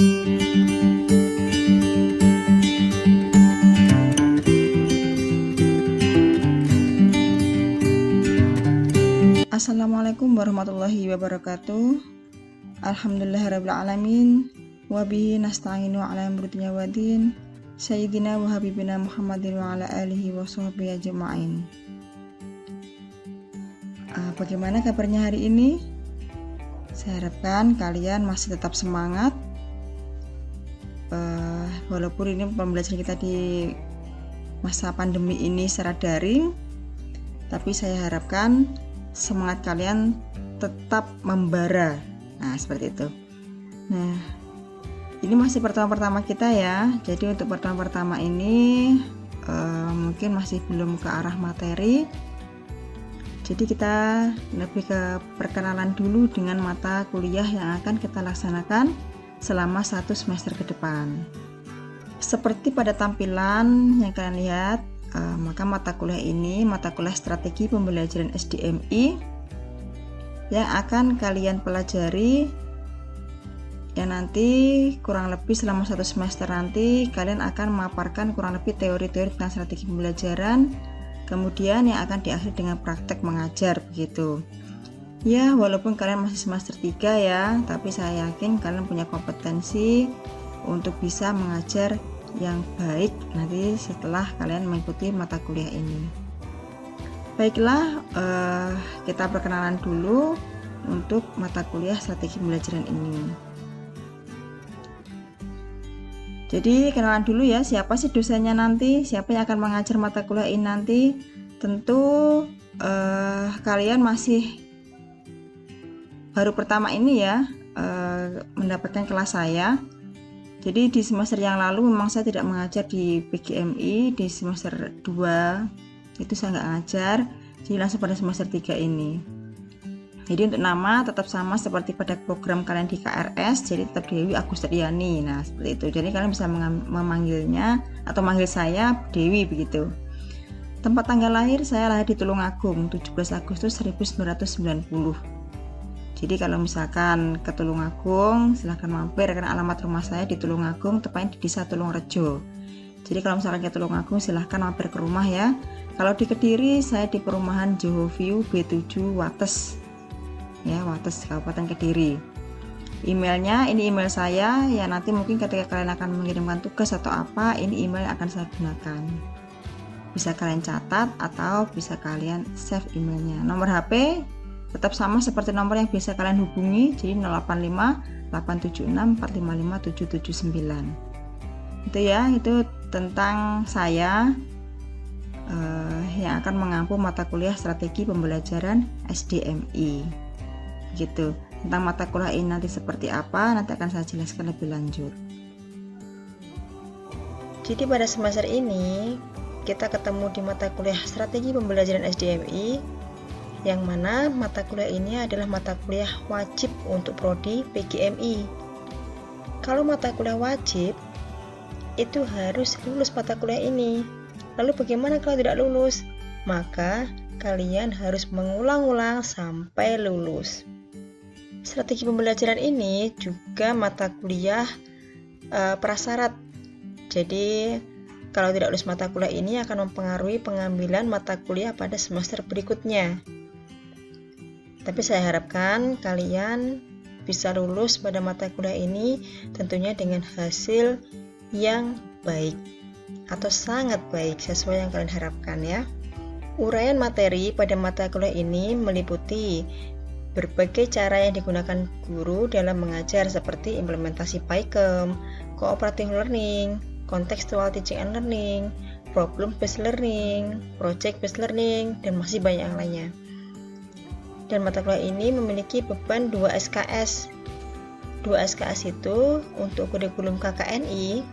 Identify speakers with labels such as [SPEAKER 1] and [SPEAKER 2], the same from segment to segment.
[SPEAKER 1] Assalamualaikum warahmatullahi wabarakatuh. Alhamdulillahirrabbilalamin. Wabihi nasta'inu ala amri dunya waddin. Sayyidina wa habibina Muhammadin wa ala alihi wa sahbihi ajma'in. Bagaimana kabarnya hari ini? Saya harapkan kalian masih tetap semangat. Walaupun ini pembelajaran kita di masa pandemi ini secara daring, tapi saya harapkan semangat kalian tetap membara. Nah, seperti itu. Nah, ini masih pertemuan pertama kita ya. Jadi untuk pertemuan pertama ini mungkin masih belum ke arah materi. Jadi kita lebih ke perkenalan dulu dengan mata kuliah yang akan kita laksanakan selama 1 semester ke depan. Seperti pada tampilan yang kalian lihat, maka mata kuliah ini mata kuliah strategi pembelajaran SDMI yang akan kalian pelajari, yang nanti kurang lebih selama 1 semester nanti kalian akan memaparkan kurang lebih teori-teori tentang strategi pembelajaran, kemudian yang akan diakhiri dengan praktek mengajar begitu. Ya, walaupun kalian masih semester 3 ya, tapi saya yakin kalian punya kompetensi untuk bisa mengajar yang baik nanti setelah kalian mengikuti mata kuliah ini. Baiklah, kita perkenalan dulu untuk mata kuliah strategi pembelajaran ini. Jadi kenalan dulu ya, siapa sih dosennya nanti, siapa yang akan mengajar mata kuliah ini nanti. Tentu kalian masih baru pertama ini ya mendapatkan kelas saya. Jadi di semester yang lalu memang saya tidak mengajar di PGMI, di semester 2 itu saya nggak ngajar, jadi langsung pada semester 3 ini. Jadi untuk nama tetap sama seperti pada program kalian di KRS, jadi tetap Dewi Agustiani. Nah seperti itu, jadi kalian bisa memanggilnya atau manggil saya Dewi begitu. Tempat tanggal lahir, saya lahir di Tulungagung 17 Agustus 1990. Jadi kalau misalkan ke Tulungagung, silahkan mampir karena alamat rumah saya di Tulungagung, tepatnya di Desa Tulungrejo. Jadi kalau misalkan ke Tulungagung, silahkan mampir ke rumah ya. Kalau di Kediri, saya di perumahan Johor View B7 Wates, ya Wates Kabupaten Kediri. Emailnya, ini email saya ya, nanti mungkin ketika kalian akan mengirimkan tugas atau apa, ini email yang akan saya gunakan. Bisa kalian catat atau bisa kalian save emailnya. Nomor HP tetap sama seperti nomor yang biasa kalian hubungi, jadi 085 876 455 779. Itu ya, itu tentang saya yang akan mengampu mata kuliah strategi pembelajaran SDMI. Gitu. Tentang mata kuliah ini nanti seperti apa, nanti akan saya jelaskan lebih lanjut. Jadi pada semester ini kita ketemu di mata kuliah strategi pembelajaran SDMI, yang mana mata kuliah ini adalah mata kuliah wajib untuk prodi PGMI. Kalau mata kuliah wajib, itu harus lulus mata kuliah ini. Lalu bagaimana kalau tidak lulus? Maka kalian harus mengulang-ulang sampai lulus. Strategi pembelajaran ini juga mata kuliah prasyarat. Jadi kalau tidak lulus mata kuliah ini akan mempengaruhi pengambilan mata kuliah pada semester berikutnya. Tapi saya harapkan kalian bisa lulus pada mata kuliah ini tentunya dengan hasil yang baik atau sangat baik sesuai yang kalian harapkan ya. Uraian materi pada mata kuliah ini meliputi berbagai cara yang digunakan guru dalam mengajar seperti implementasi PAIKEM, cooperative learning, contextual teaching and learning, problem based learning, project based learning, dan masih banyak yang lainnya. Dan mata kuliah ini memiliki beban 2 SKS. 2 SKS itu untuk kurikulum KKNI,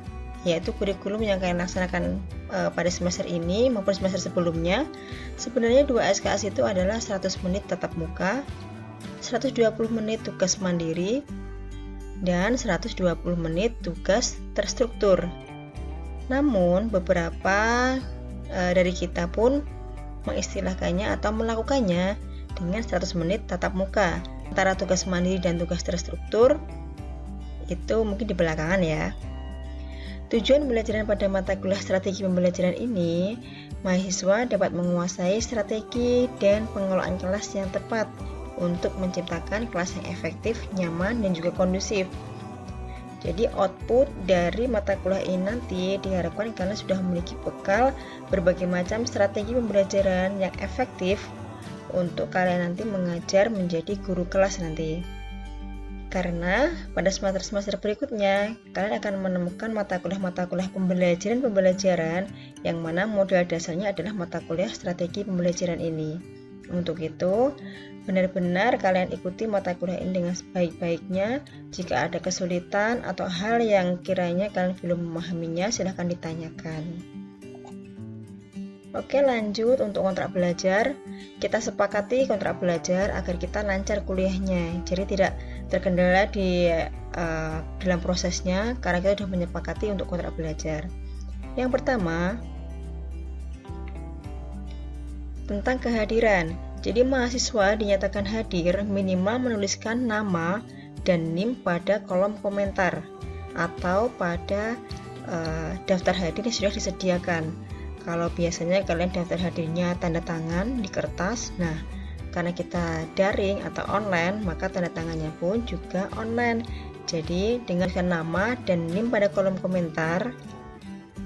[SPEAKER 1] yaitu kurikulum yang kalian laksanakan pada semester ini maupun semester sebelumnya. Sebenarnya 2 SKS itu adalah 100 menit tatap muka, 120 menit tugas mandiri, dan 120 menit tugas terstruktur. Namun beberapa dari kita pun mengistilahkannya atau melakukannya dengan 100 menit tatap muka. Antara tugas mandiri dan tugas terstruktur itu mungkin di belakangan ya. Tujuan pembelajaran pada mata kuliah strategi pembelajaran ini, mahasiswa dapat menguasai strategi dan pengelolaan kelas yang tepat untuk menciptakan kelas yang efektif, nyaman, dan juga kondusif. Jadi output dari mata kuliah ini nanti diharapkan kalian sudah memiliki bekal berbagai macam strategi pembelajaran yang efektif untuk kalian nanti mengajar menjadi guru kelas nanti. Karena pada semester-semester berikutnya kalian akan menemukan mata kuliah pembelajaran yang mana modal dasarnya adalah mata kuliah strategi pembelajaran ini. Untuk itu, benar-benar kalian ikuti mata kuliah ini dengan sebaik-baiknya. Jika ada kesulitan atau hal yang kiranya kalian belum memahaminya, silahkan ditanyakan. Oke, lanjut untuk kontrak belajar. Kita sepakati kontrak belajar agar kita lancar kuliahnya, jadi tidak terkendala di dalam prosesnya, karena kita sudah menyepakati untuk kontrak belajar. Yang pertama, tentang kehadiran. Jadi mahasiswa dinyatakan hadir minimal menuliskan nama dan NIM pada kolom komentar atau pada daftar hadir yang sudah disediakan. Kalau biasanya kalian daftar hadirnya tanda tangan di kertas, nah karena kita daring atau online, maka tanda tangannya pun juga online. Jadi dengan nama dan NIM pada kolom komentar,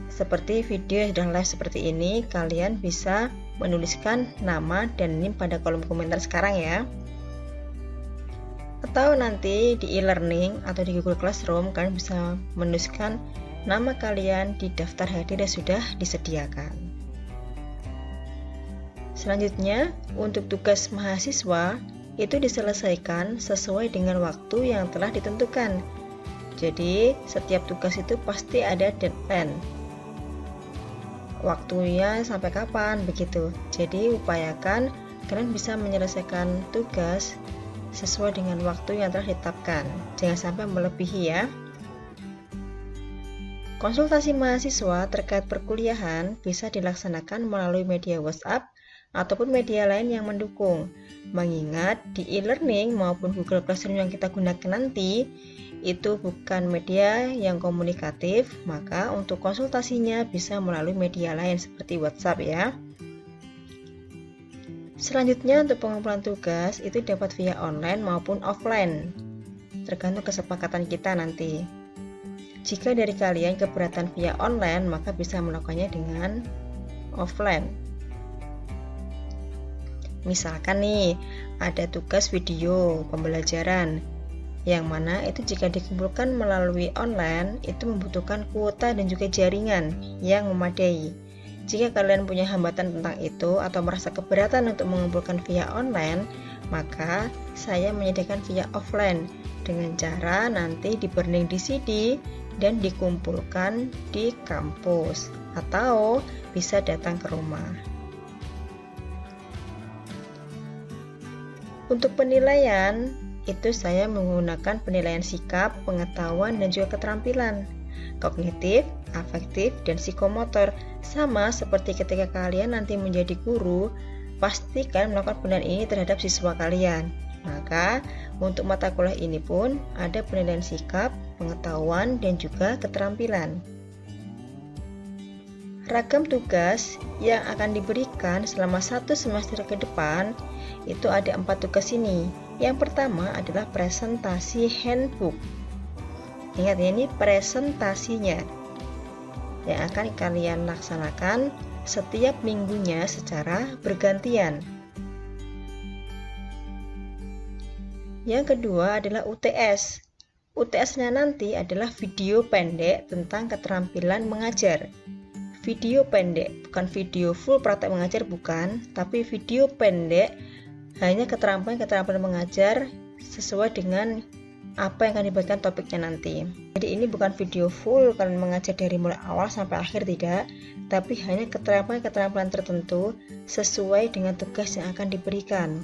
[SPEAKER 1] seperti video yang sudah live seperti ini, kalian bisa menuliskan nama dan NIM pada kolom komentar sekarang ya. Atau nanti di e-learning atau di Google Classroom kalian bisa menuliskan nama kalian di daftar hadir yang sudah disediakan. Selanjutnya, untuk tugas mahasiswa itu diselesaikan sesuai dengan waktu yang telah ditentukan. Jadi, setiap tugas itu pasti ada deadline. Waktunya sampai kapan begitu. Jadi upayakan kalian bisa menyelesaikan tugas sesuai dengan waktu yang telah ditetapkan. Jangan sampai melebihi ya. Konsultasi mahasiswa terkait perkuliahan bisa dilaksanakan melalui media WhatsApp ataupun media lain yang mendukung. Mengingat di e-learning maupun Google Classroom yang kita gunakan nanti itu bukan media yang komunikatif, maka untuk konsultasinya bisa melalui media lain seperti WhatsApp ya. Selanjutnya untuk pengumpulan tugas itu dapat via online maupun offline, tergantung kesepakatan kita nanti. Jika dari kalian keberatan via online, maka bisa melakukannya dengan offline. Misalkan nih, ada tugas video pembelajaran yang mana itu jika dikumpulkan melalui online itu membutuhkan kuota dan juga jaringan yang memadai. Jika kalian punya hambatan tentang itu atau merasa keberatan untuk mengumpulkan via online, maka saya menyediakan via offline dengan cara nanti di-burning di CD dan dikumpulkan di kampus atau bisa datang ke rumah. Untuk penilaian itu saya menggunakan penilaian sikap, pengetahuan, dan juga keterampilan kognitif, afektif, dan psikomotor. Sama seperti ketika kalian nanti menjadi guru, pasti kalian melakukan penilaian ini terhadap siswa kalian. Maka untuk mata kuliah ini pun ada penilaian sikap, pengetahuan, dan juga keterampilan. Ragam tugas yang akan diberikan selama 1 semester ke depan itu ada 4 tugas ini. Yang pertama adalah presentasi handbook. Ingat ya, ini presentasinya yang akan kalian laksanakan setiap minggunya secara bergantian. Yang kedua adalah UTS. UTS-nya nanti adalah video pendek tentang keterampilan mengajar. Video pendek, bukan video full praktek mengajar, bukan, tapi video pendek hanya keterampilan mengajar sesuai dengan apa yang akan diberikan topiknya nanti. Jadi ini bukan video full kalian mengajar dari mulai awal sampai akhir, tidak, tapi hanya keterampilan tertentu sesuai dengan tugas yang akan diberikan.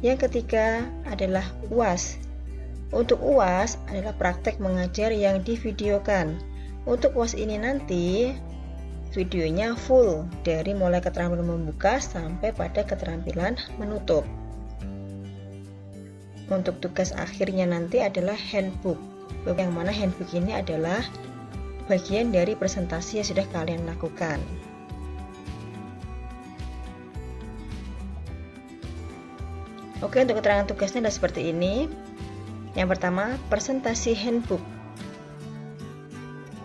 [SPEAKER 1] Yang ketiga adalah UAS. Untuk UAS adalah praktek mengajar yang divideokan. Untuk UAS ini nanti videonya full dari mulai keterampilan membuka sampai pada keterampilan menutup. untuk tugas akhirnya nanti adalah handbook, yang mana handbook ini adalah bagian dari presentasi yang sudah kalian lakukan. Oke, untuk keterangan tugasnya adalah seperti ini. Yang pertama, presentasi handbook.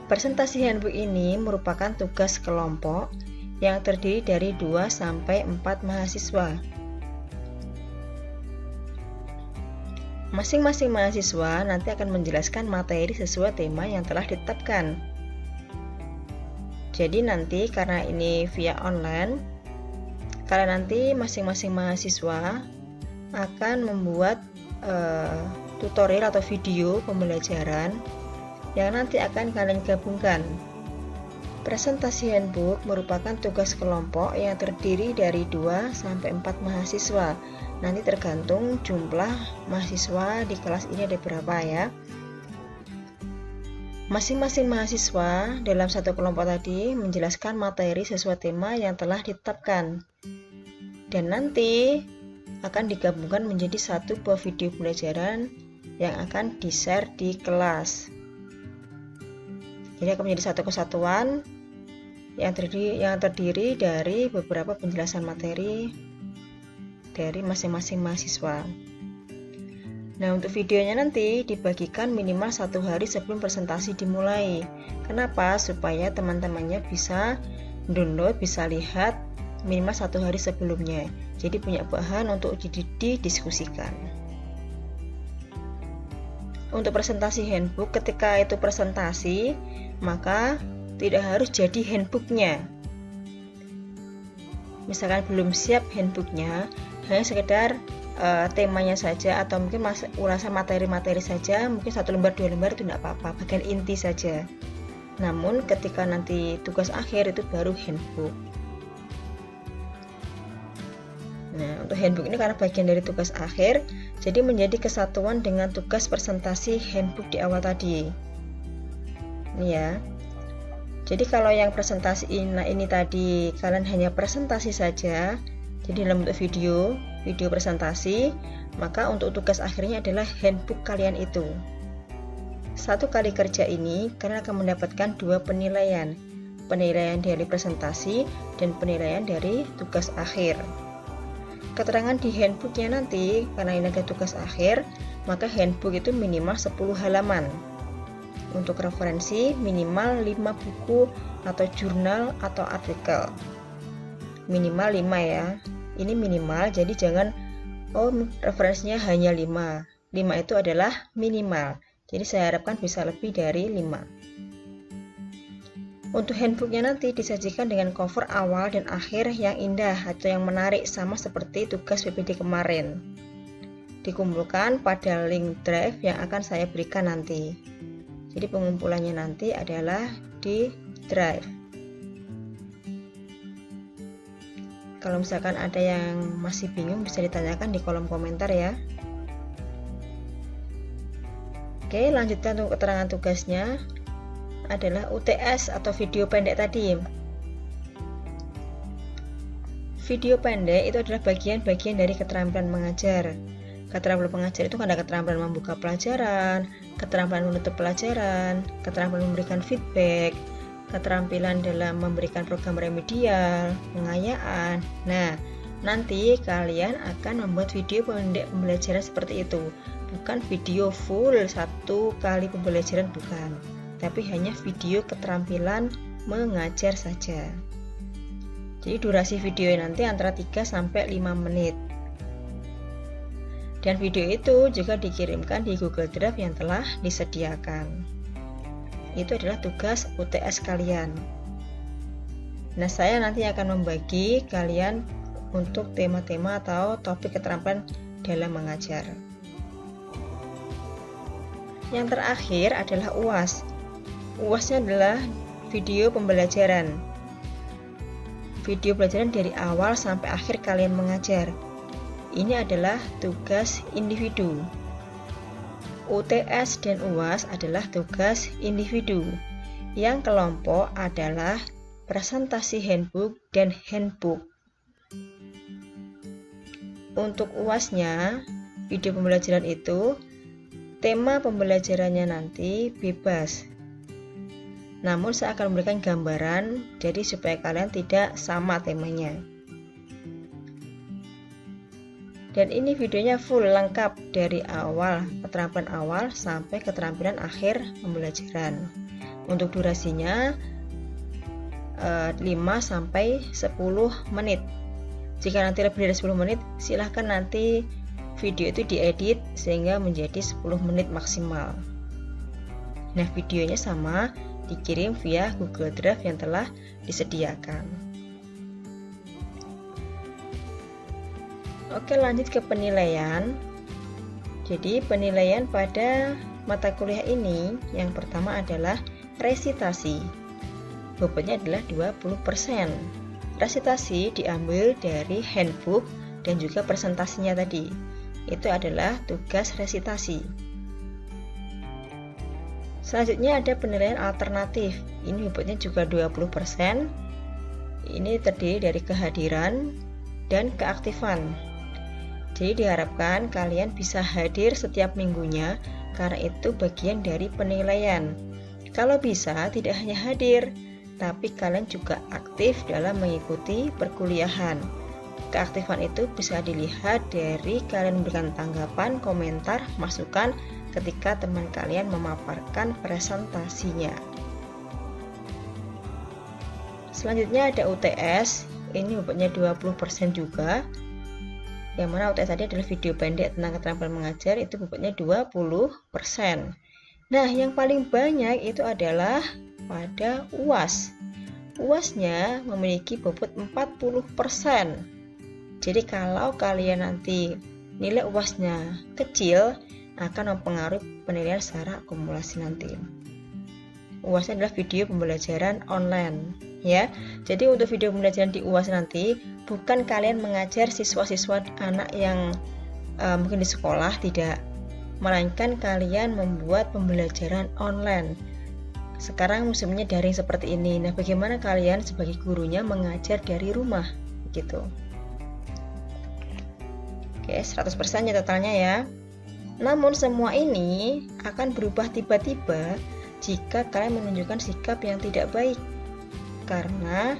[SPEAKER 1] Presentasi handbook ini merupakan tugas kelompok yang terdiri dari 2-4 mahasiswa. Masing-masing mahasiswa nanti akan menjelaskan materi sesuai tema yang telah ditetapkan. Jadi nanti karena ini via online, kalian nanti masing-masing mahasiswa akan membuat tutorial atau video pembelajaran yang nanti akan kalian gabungkan. Presentasi handbook merupakan tugas kelompok yang terdiri dari 2-4 mahasiswa. Nanti tergantung jumlah mahasiswa di kelas ini ada berapa ya. Masing-masing mahasiswa dalam satu kelompok tadi menjelaskan materi sesuai tema yang telah ditetapkan. Dan nanti akan digabungkan menjadi satu buah video pembelajaran yang akan di-share di kelas. Jadi akan menjadi satu kesatuan yang terdiri dari beberapa penjelasan materi dari masing-masing mahasiswa. Nah, untuk videonya nanti dibagikan minimal 1 hari sebelum presentasi dimulai. Kenapa? Supaya teman-temannya bisa download, bisa lihat minimal 1 hari sebelumnya. Jadi punya bahan untuk didiskusikan. Untuk presentasi handbook, ketika itu presentasi, maka tidak harus jadi handbooknya. Misalkan belum siap handbooknya, hanya sekedar temanya saja atau mungkin ulasan materi-materi saja, mungkin 1 lembar 2 lembar itu tidak apa-apa, bagian inti saja. Namun ketika nanti tugas akhir itu baru handbook. Nah, untuk handbook ini karena bagian dari tugas akhir, jadi menjadi kesatuan dengan tugas presentasi handbook di awal tadi. Ini ya. Jadi kalau yang presentasi ini tadi kalian hanya presentasi saja, jadi dalam bentuk video presentasi, maka untuk tugas akhirnya adalah handbook kalian itu. 1 kali kerja ini kalian akan mendapatkan 2 penilaian. Penilaian dari presentasi dan penilaian dari tugas akhir. Keterangan di handbooknya nanti, karena ini ada tugas akhir, maka handbook itu minimal 10 halaman. Untuk referensi minimal 5 buku atau jurnal atau artikel. Minimal 5 ya. Ini minimal, jadi jangan referensinya hanya 5. 5 itu adalah minimal. Jadi saya harapkan bisa lebih dari 5. Untuk handbooknya nanti disajikan dengan cover awal dan akhir yang indah atau yang menarik, sama seperti tugas PPD kemarin. Dikumpulkan pada link drive yang akan saya berikan nanti. Jadi pengumpulannya nanti adalah di drive. Kalau misalkan ada yang masih bingung bisa ditanyakan di kolom komentar ya. Oke, lanjutkan untuk keterangan tugasnya adalah UTS atau video pendek tadi. Video pendek itu adalah bagian-bagian dari keterampilan mengajar. Keterampilan mengajar itu ada keterampilan membuka pelajaran, keterampilan menutup pelajaran, keterampilan memberikan feedback, keterampilan dalam memberikan program remedial, pengayaan. Nah, nanti kalian akan membuat video pendek pembelajaran seperti itu. Bukan video full 1 kali pembelajaran, bukan. Tapi hanya video keterampilan mengajar saja. Jadi durasi video nanti antara 3-5 menit. Dan video itu juga dikirimkan di Google Drive yang telah disediakan. Itu adalah tugas UTS kalian. Nah, saya nanti akan membagi kalian untuk tema-tema atau topik keterampilan dalam mengajar. Yang terakhir adalah UAS. UASnya adalah video pembelajaran. Video pembelajaran dari awal sampai akhir kalian mengajar. Ini adalah tugas individu. UTS dan UAS adalah tugas individu. Yang kelompok adalah presentasi handbook dan handbook. Untuk UASnya video pembelajaran itu, tema pembelajarannya nanti bebas. Namun saya akan memberikan gambaran, jadi supaya kalian tidak sama temanya. Dan ini videonya full lengkap dari awal, keterampilan awal sampai keterampilan akhir pembelajaran. Untuk durasinya 5-10 menit. Jika nanti lebih dari 10 menit, silahkan nanti video itu diedit sehingga menjadi 10 menit maksimal. Nah, videonya sama, dikirim via Google Drive yang telah disediakan. Oke, lanjut ke penilaian. Jadi penilaian pada mata kuliah ini yang pertama adalah resitasi. Bobotnya adalah 20%. Resitasi diambil dari handbook dan juga presentasinya tadi. Itu adalah tugas resitasi. Selanjutnya ada penilaian alternatif. Ini bobotnya juga 20%. Ini terdiri dari kehadiran dan keaktifan. Jadi diharapkan kalian bisa hadir setiap minggunya karena itu bagian dari penilaian. Kalau bisa tidak hanya hadir, tapi kalian juga aktif dalam mengikuti perkuliahan. Keaktifan itu bisa dilihat dari kalian memberikan tanggapan, komentar, masukan ketika teman kalian memaparkan presentasinya. Selanjutnya ada UTS, ini bobotnya 20% juga. Yang mana UTS tadi adalah video pendek tentang keterampilan mengajar, itu bobotnya 20%. Nah, yang paling banyak itu adalah pada UAS. UASnya memiliki bobot 40%. Jadi kalau kalian nanti nilai UASnya kecil, akan mempengaruhi penilaian secara akumulasi nanti. UASnya adalah video pembelajaran online, ya. Jadi untuk video pembelajaran di UAS nanti, bukan kalian mengajar siswa-siswa anak yang mungkin di sekolah, tidak, melainkan kalian membuat pembelajaran online. Sekarang musimnya daring seperti ini. Nah, bagaimana kalian sebagai gurunya mengajar dari rumah, gitu. Oke, 100% ya totalnya ya. Namun semua ini akan berubah tiba-tiba jika kalian menunjukkan sikap yang tidak baik. Karena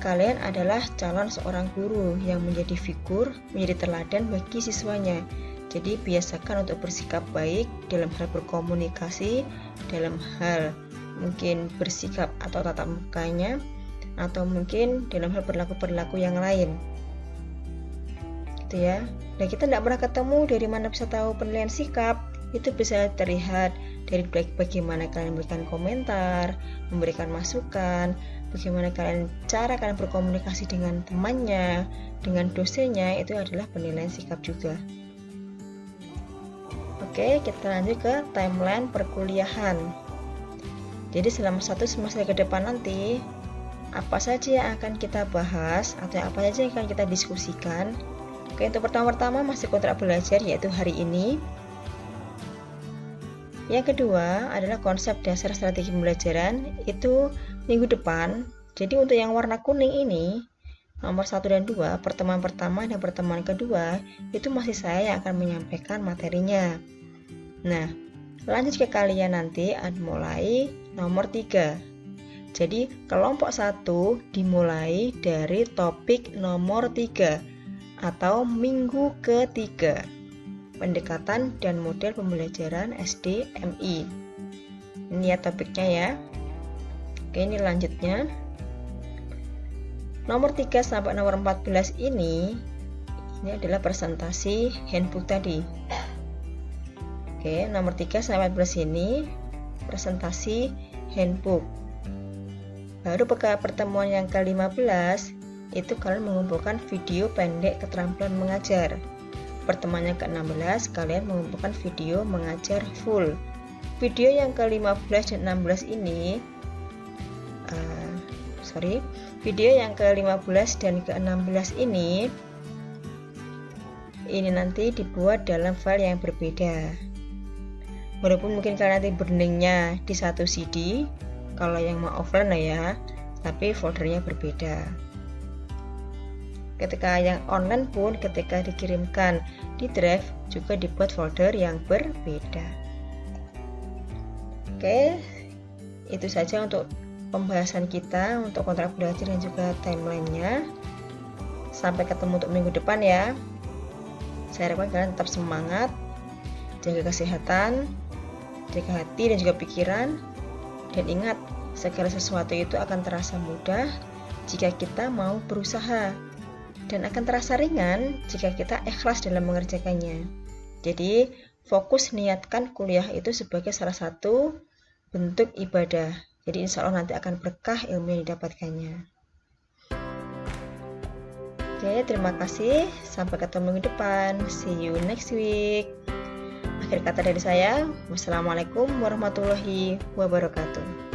[SPEAKER 1] kalian adalah calon seorang guru yang menjadi figur, menjadi teladan bagi siswanya. Jadi biasakan untuk bersikap baik dalam hal berkomunikasi, dalam hal mungkin bersikap atau tatap mukanya, atau mungkin dalam hal perilaku-perilaku yang lain. Gitu ya. Nah, kita tidak pernah ketemu, dari mana bisa tahu penilaian sikap? Itu bisa terlihat dari bagaimana kalian memberikan komentar, memberikan masukan, bagaimana cara kalian berkomunikasi dengan temannya, dengan dosennya, itu adalah penilaian sikap juga. Oke, kita lanjut ke timeline perkuliahan. Jadi selama 1 semester ke depan nanti, apa saja yang akan kita bahas atau apa saja yang akan kita diskusikan? Oke, untuk pertama-tama masih kontrak belajar, yaitu hari ini. Yang kedua adalah konsep dasar strategi pembelajaran, itu minggu depan. Jadi untuk yang warna kuning ini, nomor 1 dan 2, pertemuan pertama dan pertemuan kedua, itu masih saya yang akan menyampaikan materinya. Nah, lanjut ke kalian nanti mulai nomor 3. Jadi kelompok 1 dimulai dari topik nomor 3 atau minggu ketiga, pendekatan dan model pembelajaran SDMI. Ini ya topiknya ya. Oke, ini lanjutnya. Nomor 3 sampai nomor 14 ini adalah presentasi handbook tadi. Oke, nomor 3 sampai 14 ini presentasi handbook. Baru pada pertemuan yang ke-15 itu kalian mengumpulkan video pendek keterampilan mengajar. Pertemuan yang ke-16 kalian mengumpulkan video mengajar full. Video yang ke-15 dan 16 ini video yang ke-15 dan ke-16 ini nanti dibuat dalam file yang berbeda. Walaupun mungkin kalian nanti burningnya di satu CD, kalau yang mau offline ya, tapi foldernya berbeda. Oke, ketika yang online pun ketika dikirimkan di drive juga dibuat folder yang berbeda. Oke, itu saja untuk pembahasan kita untuk kontrak belajar dan juga timelinenya. Sampai ketemu untuk minggu depan ya. Saya harapkan kalian tetap semangat, jaga kesehatan, jaga hati dan juga pikiran, dan ingat, segala sesuatu itu akan terasa mudah jika kita mau berusaha, dan akan terasa ringan jika kita ikhlas dalam mengerjakannya. Jadi, fokus niatkan kuliah itu sebagai salah satu bentuk ibadah. Jadi insya Allah nanti akan berkah ilmu yang didapatkannya. Oke, terima kasih. Sampai ketemu minggu depan. See you next week. Akhir kata dari saya, wassalamualaikum warahmatullahi wabarakatuh.